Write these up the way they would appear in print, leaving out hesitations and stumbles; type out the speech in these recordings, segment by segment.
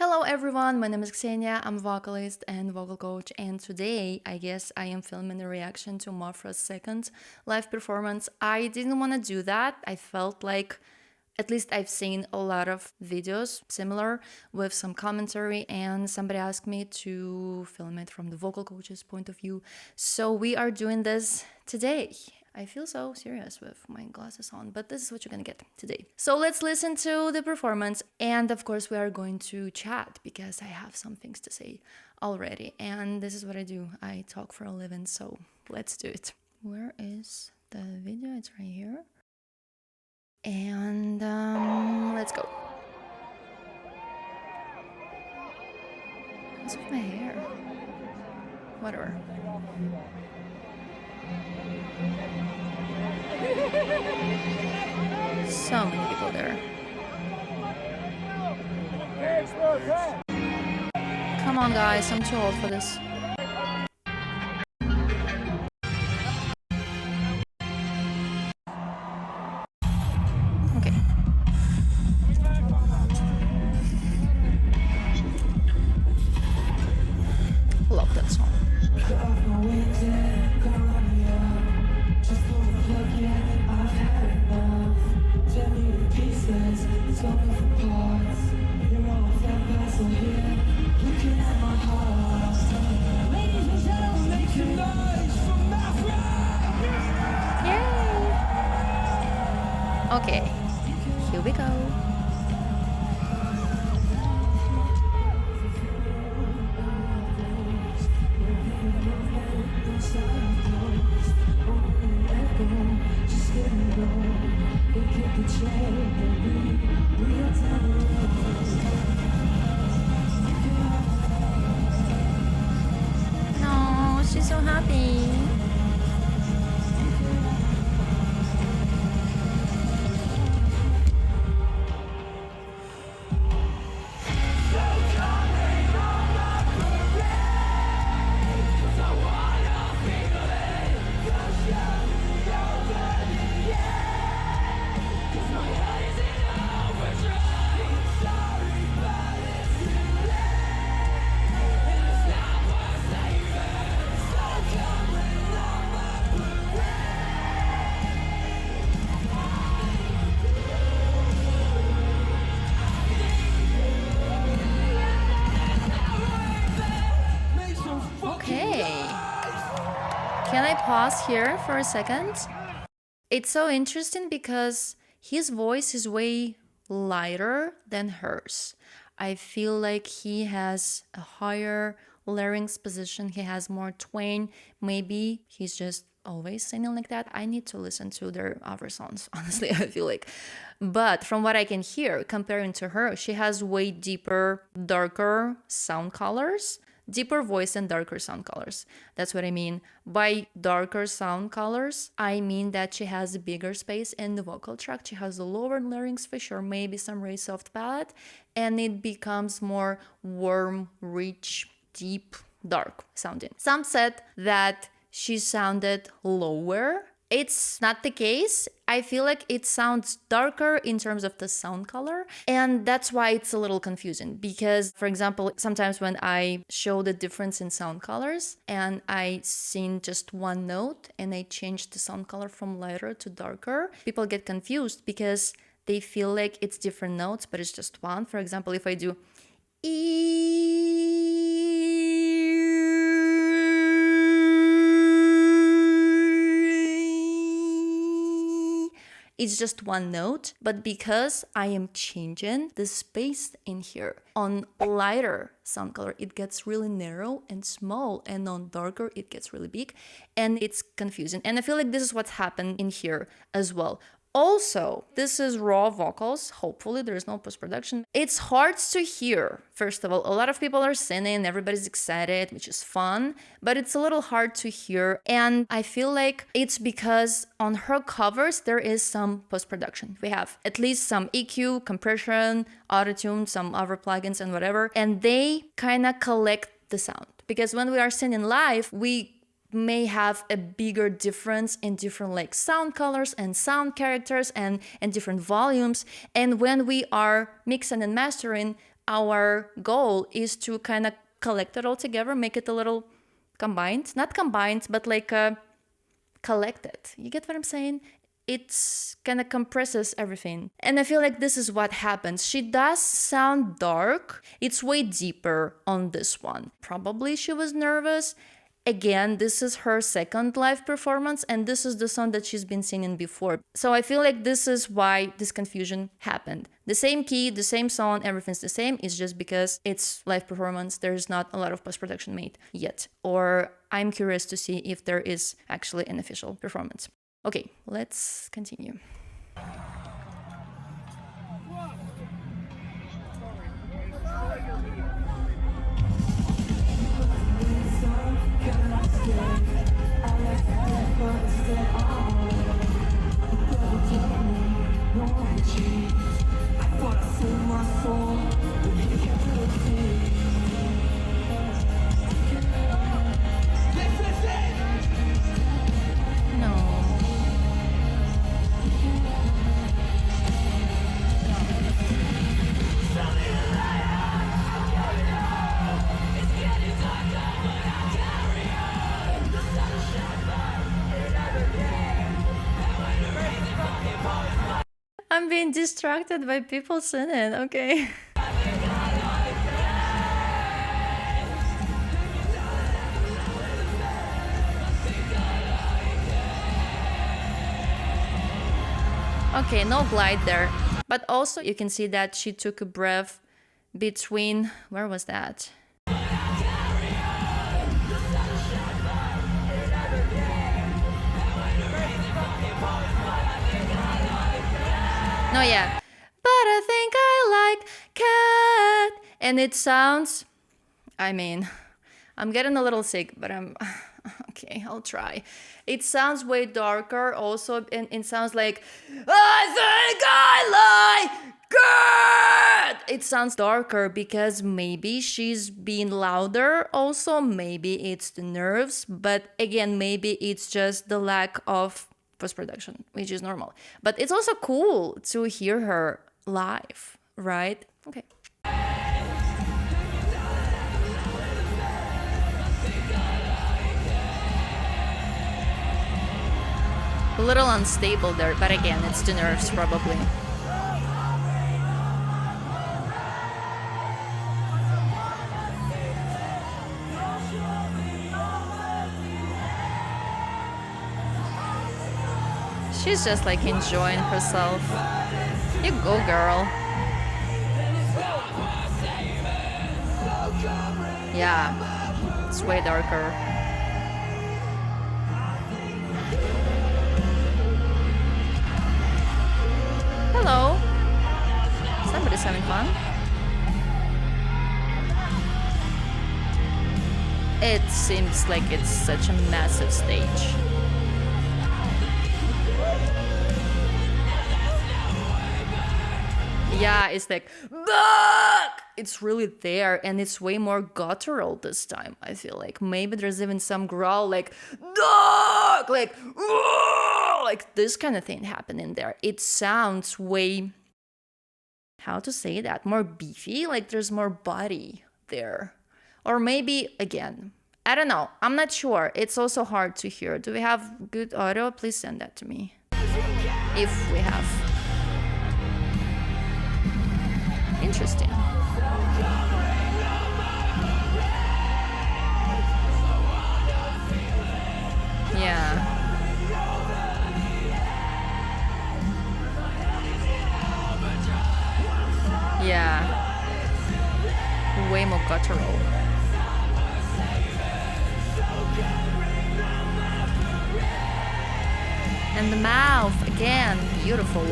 Hello everyone, my name is Ksenia, I'm a vocalist and vocal coach, and today I guess I am filming a reaction to Maphra's second live performance. I didn't want to do that. I felt like at least I've seen a lot of videos similar with some commentary, and somebody asked me to film it from the vocal coach's point of view. So we are doing this today. I feel so serious with my glasses on, but this is what you're gonna get today. So let's listen to the performance, and of course we are going to chat because I have some things to say already, and this is what I do. I talk for a living, so let's do it. Where is the video? It's right here. And let's go. What's with my hair? Whatever. So many people there. Come on, guys, I'm too old for this. Okay. Love that song. Yay! Okay, here we go. No, she's so happy. Can I pause here for a second? It's so interesting because his voice is way lighter than hers. I feel like he has a higher larynx position, he has more twang. Maybe he's just always singing like that. I need to listen to their other songs, honestly, I feel like. But from what I can hear, comparing to her, she has way deeper, darker sound colors. Deeper voice and darker sound colors. That's what I mean. By darker sound colors, I mean that she has a bigger space in the vocal tract. She has a lower larynx for sure, maybe some very soft palate, and it becomes more warm, rich, deep, dark sounding. Some said that she sounded lower. It's not the case. I feel like it sounds darker in terms of the sound color, and that's why it's a little confusing because, for example, sometimes when I show the difference in sound colors and I sing just one note and I change the sound color from lighter to darker, people get confused because they feel like it's different notes, but it's just one. For example, if I do it's just one note, but because I am changing the space in here, on lighter sound color, it gets really narrow and small, and on darker, it gets really big, and it's confusing. And I feel like this is what's happened in here as well. Also, this is raw vocals. Hopefully there's no post-production. It's hard to hear. First of all, a lot of people are singing, everybody's excited, which is fun, but it's a little hard to hear. And I feel like it's because on her covers, there is some post-production. We have at least some EQ, compression, auto-tune, some other plugins and whatever, and they kind of collect the sound. Because when we are singing live, we may have a bigger difference in different like sound colors and sound characters and different volumes. And when we are mixing and mastering, our goal is to kind of collect it all together, make it a little combined, not combined, but like collected. You get what I'm saying? It's kind of compresses everything. And I feel like this is what happens. She does sound dark. It's way deeper on this one. Probably she was nervous. Again, this is her second live performance, and this is the song that she's been singing before. So I feel like this is why this confusion happened. The same key, the same song, everything's the same. It's just because it's live performance. There's not a lot of post-production made yet. Or I'm curious to see if there is actually an official performance. Okay, let's continue. I'm being distracted by people singing, okay. Okay, no glide there. But also you can see that she took a breath between, where was that? No, yeah. But I think I like cat. And it sounds, I mean, I'm getting a little sick, but I'm, okay, I'll try. It sounds way darker also, and it sounds like, I think I like cat. It sounds darker because maybe she's being louder also, maybe it's the nerves, but again, maybe it's just the lack of post-production, which is normal. But it's also cool to hear her live, right? Okay. A little unstable there, but again, it's the nerves probably. She's just like enjoying herself. You go, girl. Yeah, it's way darker. Hello. Somebody's having fun. It seems like it's such a massive stage. Yeah, it's like, Buck! It's really there, and it's way more guttural this time, I feel like. Maybe there's even some growl like, Duck! Like this kind of thing happening there. It sounds way, how to say that, more beefy, like there's more body there. Or maybe, again, I don't know, I'm not sure. It's also hard to hear. Do we have good audio? Please send that to me. If we have. Interesting. Yeah. Yeah. Way more guttural. And the mouth, again, beautiful.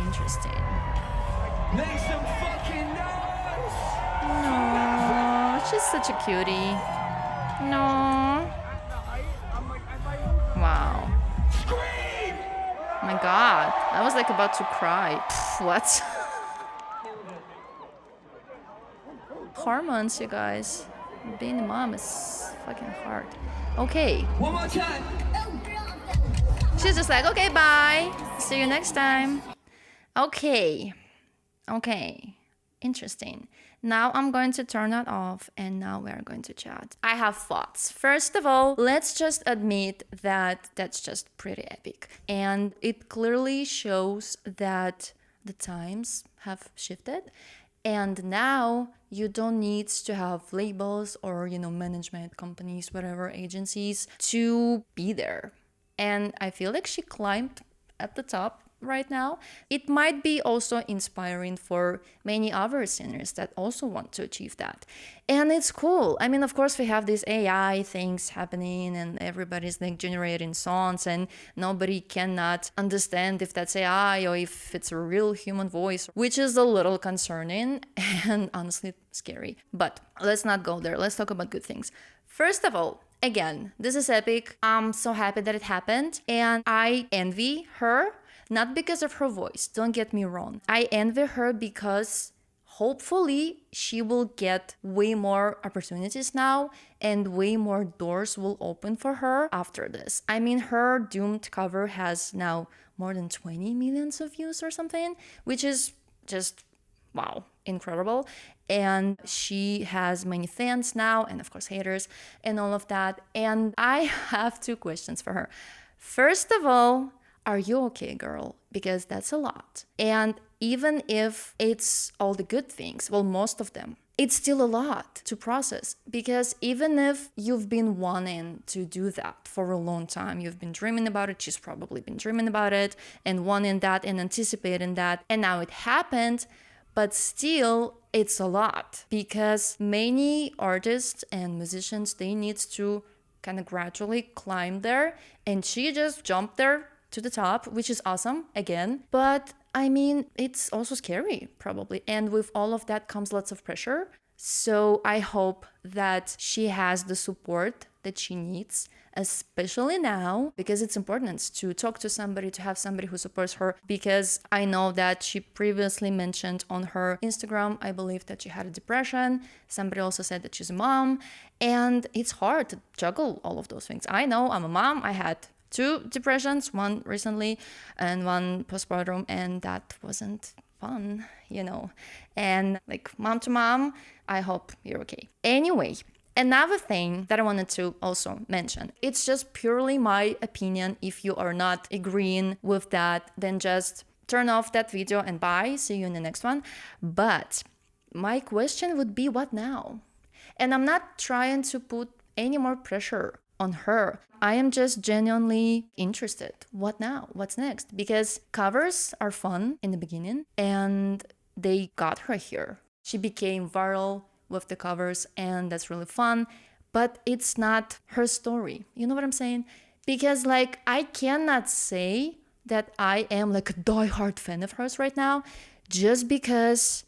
Interesting. Make some fucking noise! No, she's such a cutie. No. Wow. Scream! My God, I was like about to cry. Pff, what? Hormones, you guys. Being a mom is fucking hard. Okay. One more time. She's just like, okay, bye. See you next time. Okay. Okay. Interesting. Now I'm going to turn that off and now we're going to chat. I have thoughts. First of all, let's just admit that that's just pretty epic. And it clearly shows that the times have shifted. And now you don't need to have labels or, management companies, whatever agencies to be there. And I feel like she climbed at the top right now. It might be also inspiring for many other singers that also want to achieve that. And it's cool. I mean, of course, we have these AI things happening and everybody's like generating songs and nobody cannot understand if that's AI or if it's a real human voice, which is a little concerning and honestly scary. But let's not go there. Let's talk about good things. First of all, again, this is epic. I'm so happy that it happened and I envy her. Not because of her voice, don't get me wrong. I envy her because hopefully she will get way more opportunities now and way more doors will open for her after this. I mean, her Doomed cover has now more than 20 millions of views or something, which is just wow, incredible. And she has many fans now and of course haters and all of that. And I have two questions for her. First of all, are you okay, girl? Because that's a lot. And even if it's all the good things, well, most of them, it's still a lot to process. Because even if you've been wanting to do that for a long time, you've been dreaming about it, she's probably been dreaming about it and wanting that and anticipating that, and now it happened, but still it's a lot. Because many artists and musicians, they need to kind of gradually climb there, and she just jumped there to the top, which is awesome again. But I mean, it's also scary probably. And with all of that comes lots of pressure. So I hope that she has the support that she needs, especially now, because it's important to talk to somebody, to have somebody who supports her. Because I know that she previously mentioned on her Instagram, I believe, that she had a depression. Somebody also said that she's a mom. And it's hard to juggle all of those things. I know I'm a mom. I had 2 depressions, one recently and one postpartum, and that wasn't fun, And like mom to mom, I hope you're okay. Anyway, another thing that I wanted to also mention, it's just purely my opinion. If you are not agreeing with that, then just turn off that video and bye. See you in the next one. But my question would be, what now? And I'm not trying to put any more pressure on her. I am just genuinely interested. What now? What's next? Because covers are fun in the beginning and they got her here. She became viral with the covers and that's really fun, but it's not her story. You know what I'm saying? Because like I cannot say that I am like a diehard fan of hers right now just because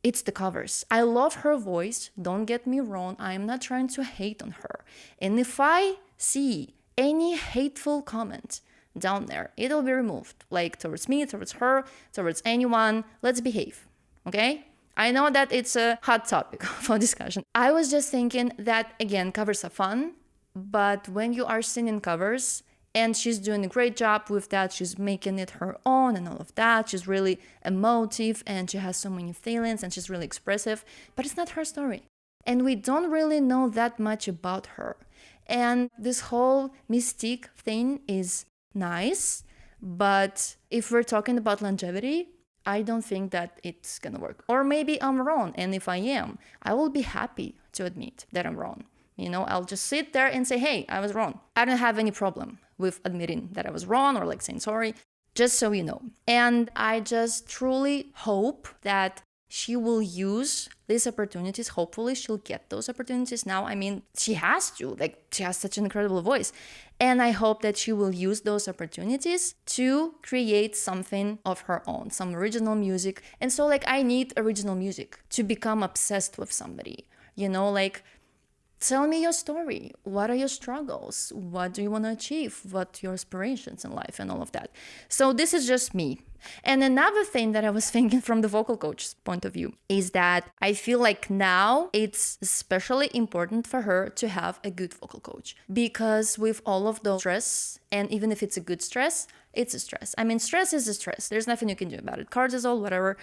it's the covers. I love her voice, don't get me wrong. I'm not trying to hate on her. And if I see any hateful comment down there, it'll be removed. Like towards me, towards her, towards anyone. Let's behave, okay? I know that it's a hot topic for discussion. I was just thinking that, again, covers are fun, but when you are singing covers, and she's doing a great job with that. She's making it her own and all of that. She's really emotive and she has so many feelings and she's really expressive. But it's not her story. And we don't really know that much about her. And this whole mystique thing is nice. But if we're talking about longevity, I don't think that it's gonna work. Or maybe I'm wrong. And if I am, I will be happy to admit that I'm wrong. I'll just sit there and say, hey, I was wrong. I don't have any problem with admitting that I was wrong or like saying sorry, just so you know. And I just truly hope that she will use these opportunities. Hopefully she'll get those opportunities now. I mean, she has to, like she has such an incredible voice. And I hope that she will use those opportunities to create something of her own, some original music. And so like I need original music to become obsessed with somebody, like Tell me your story. What are your struggles? What do you want to achieve? What are your aspirations in life and all of that? So this is just me. And another thing that I was thinking from the vocal coach's point of view is that I feel like now it's especially important for her to have a good vocal coach, because with all of the stress, and even if it's a good stress, it's a stress. I mean, stress is a stress. There's nothing you can do about it. Cortisol, whatever.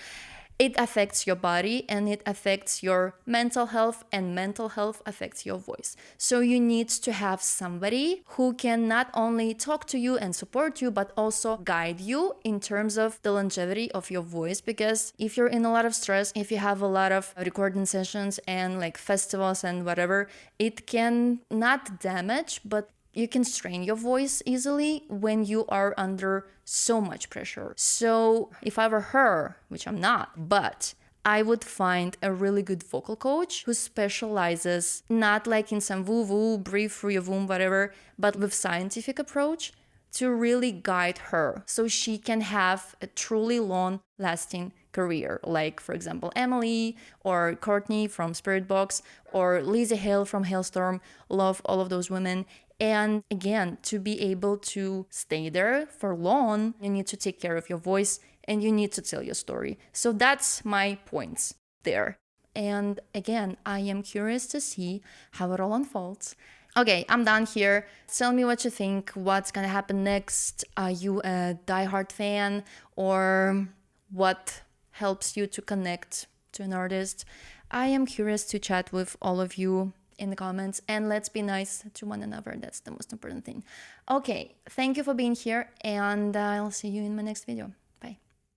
It affects your body and it affects your mental health, and mental health affects your voice. So you need to have somebody who can not only talk to you and support you, but also guide you in terms of the longevity of your voice. Because if you're in a lot of stress, if you have a lot of recording sessions and like festivals and whatever, it can not damage, but you can strain your voice easily when you are under so much pressure. So if I were her, which I'm not, but I would find a really good vocal coach who specializes not like in some woo-woo, breathe through your womb, whatever, but with scientific approach to really guide her so she can have a truly long-lasting career. Like, for example, Emily or Courtney from Spirit Box or Lizzie Hale from Hailstorm. Love all of those women. And again, to be able to stay there for long, you need to take care of your voice and you need to tell your story. So that's my points there. And again, I am curious to see how it all unfolds. Okay, I'm done here. Tell me what you think. What's gonna happen next? Are you a diehard fan, or what helps you to connect to an artist? I am curious to chat with all of you in the comments, and let's be nice to one another. That's the most important thing. Okay, thank you for being here, and I'll see you in my next video.